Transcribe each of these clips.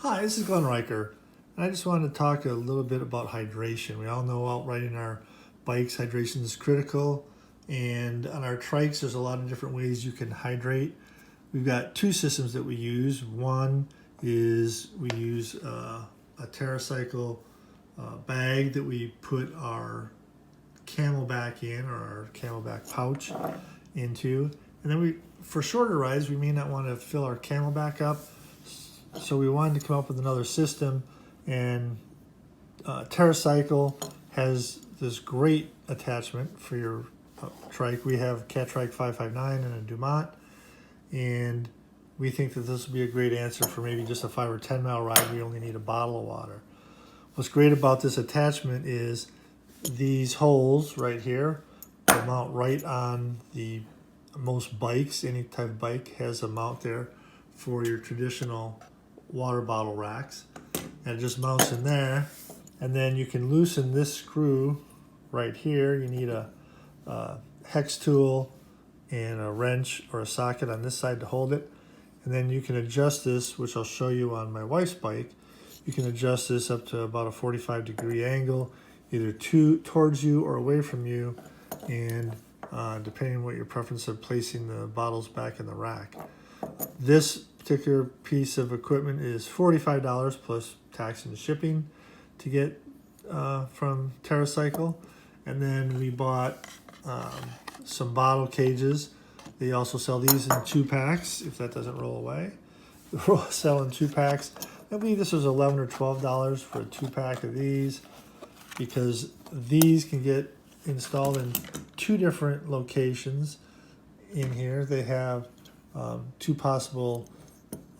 Hi, this is Glenn Riker, and I just wanted to talk a little bit about hydration. We all know out riding our bikes, hydration is critical, and on our trikes, there's a lot of different ways you can hydrate. We've got two systems that we use. One is we use a Terracycle bag that we put our Camelbak in, or our Camelbak pouch into, and then for shorter rides, we may not want to fill our Camelbak up. So we wanted to come up with another system, and Terracycle has this great attachment for your trike. We have Catrike 559 and a Dumont, and we think that this will be a great answer for maybe just a 5 or 10 mile ride. We only need a bottle of water. What's great about this attachment is these holes right here will mount right on most bikes. Any type of bike has a mount there for your traditional water bottle racks, and it just mounts in there. And then you can loosen this screw right here. You need a hex tool and a wrench or a socket on this side to hold it, and then you can adjust this, which I'll show you on my wife's bike. You can adjust this up to about a 45-degree angle, either towards you or away from you, and depending on what your preference of placing the bottles back in the rack. This particular piece of equipment is $45 plus tax and shipping to get from Terracycle. And then we bought some bottle cages. They also sell these in 2-packs if that doesn't roll away. They're all selling 2-packs. I believe this was $11 or $12 for a 2-pack of these, because these can get installed in 2 different locations in here. They have 2 possible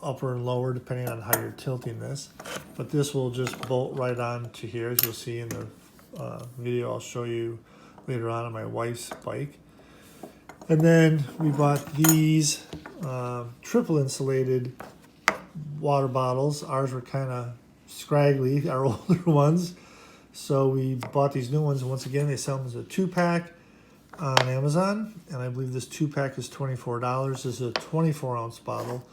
upper and lower depending on how you're tilting this, but this will just bolt right on to here, as you'll see in the video I'll show you later on my wife's bike. And then we bought these triple insulated water bottles. Ours were kind of scraggly, our older ones, so we bought these new ones. And once again, they sell them as a 2-pack on Amazon, and I believe this 2-pack is $24. This is a 24-ounce bottle,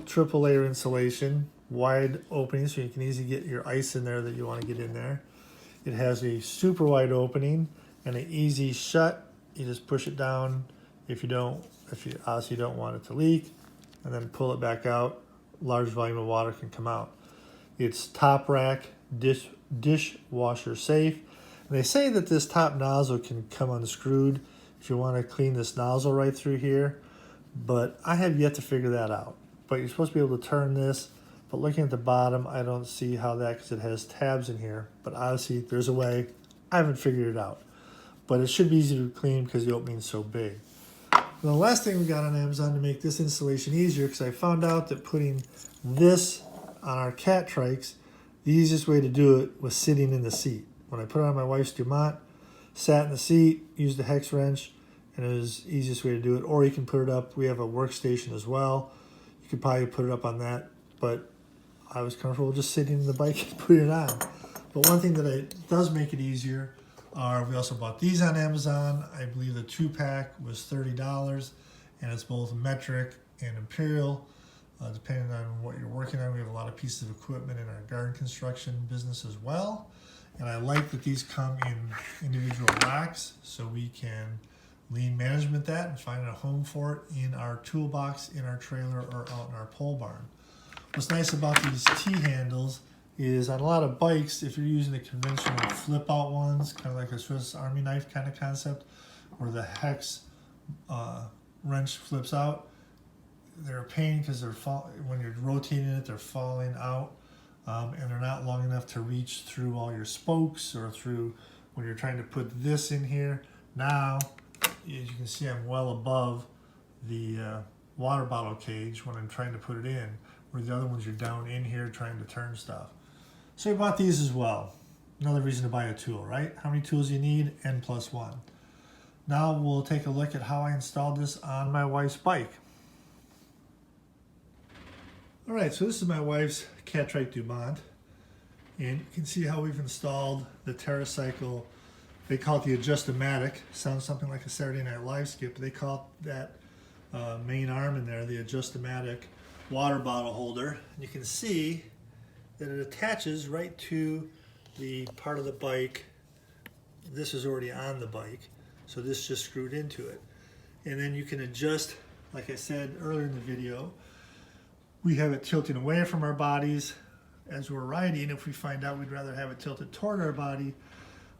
triple layer insulation, wide opening, so you can easily get your ice in there that you want to get in there. It has a super wide opening and an easy shut. You just push it down if you obviously don't want it to leak, and then pull it back out. Large volume of water can come out. It's top rack, dishwasher safe. And they say that this top nozzle can come unscrewed if you want to clean this nozzle right through here, but I have yet to figure that out. But you're supposed to be able to turn this, but looking at the bottom, I don't see how that, because it has tabs in here, but obviously there's a way. I haven't figured it out, but it should be easy to clean because the opening is so big. And the last thing we got on Amazon to make this installation easier, because I found out that putting this on our Catrikes, the easiest way to do it was sitting in the seat. When I put it on my wife's Dumont, sat in the seat, used the hex wrench, and it was the easiest way to do it. Or you can put it up. We have a workstation as well. You could probably put it up on that, but I was comfortable just sitting in the bike and putting it on. But one thing that does make it easier are, we also bought these on Amazon. I believe the 2-pack was $30, and it's both metric and imperial, depending on what you're working on. We have a lot of pieces of equipment in our garden construction business as well. And I like that these come in individual racks, so we can lean management that and find a home for it in our toolbox, in our trailer, or out in our pole barn. What's nice about these T-handles is, on a lot of bikes, if you're using the conventional flip-out ones, kind of like a Swiss Army knife kind of concept, where the hex wrench flips out, they're a pain because when you're rotating it, they're falling out, and they're not long enough to reach through all your spokes or through when you're trying to put this in here. Now, as you can see, I'm well above the water bottle cage when I'm trying to put it in, where the other ones you're down in here trying to turn stuff. So I bought these as well. Another reason to buy a tool, right? How many tools you need? N+1. Now we'll take a look at how I installed this on my wife's bike. All right, so this is my wife's Catrike Dumont, and you can see how we've installed the Terracycle. They call it the Adjust-O-Matic. Sounds something like a Saturday Night Live skit, but they call it that main arm in there, the Adjust-O-Matic water bottle holder. And you can see that it attaches right to the part of the bike. This is already on the bike, so this just screwed into it. And then you can adjust, like I said earlier in the video, we have it tilting away from our bodies as we're riding. If we find out we'd rather have it tilted toward our body,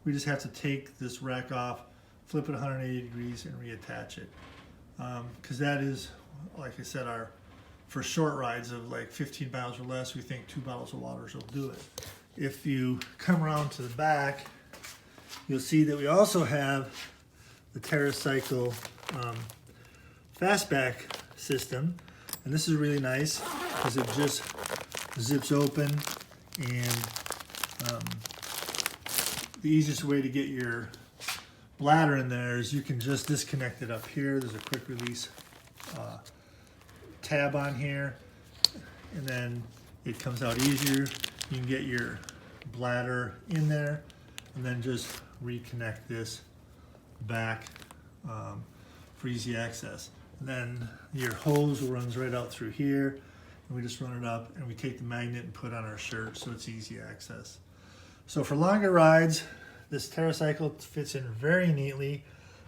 we just have to take this rack off, flip it 180 degrees, and reattach it. Because that is, like I said, for short rides of like 15 miles or less, we think 2 bottles of water will do it. If you come around to the back, you'll see that we also have the Terracycle Fastback system. And this is really nice because it just zips open, and the easiest way to get your bladder in there is you can just disconnect it up here. There's a quick release tab on here, and then it comes out easier. You can get your bladder in there and then just reconnect this back for easy access. And then your hose runs right out through here, and we just run it up and we take the magnet and put on our shirt so it's easy access. So for longer rides, this Terracycle fits in very neatly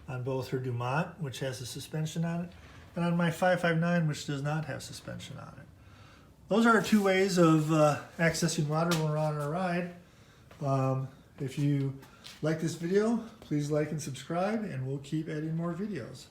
on both her Dumont, which has a suspension on it, and on my 559, which does not have suspension on it. Those are our two ways of accessing water when we're on our ride. If you like this video, please like and subscribe, and we'll keep adding more videos.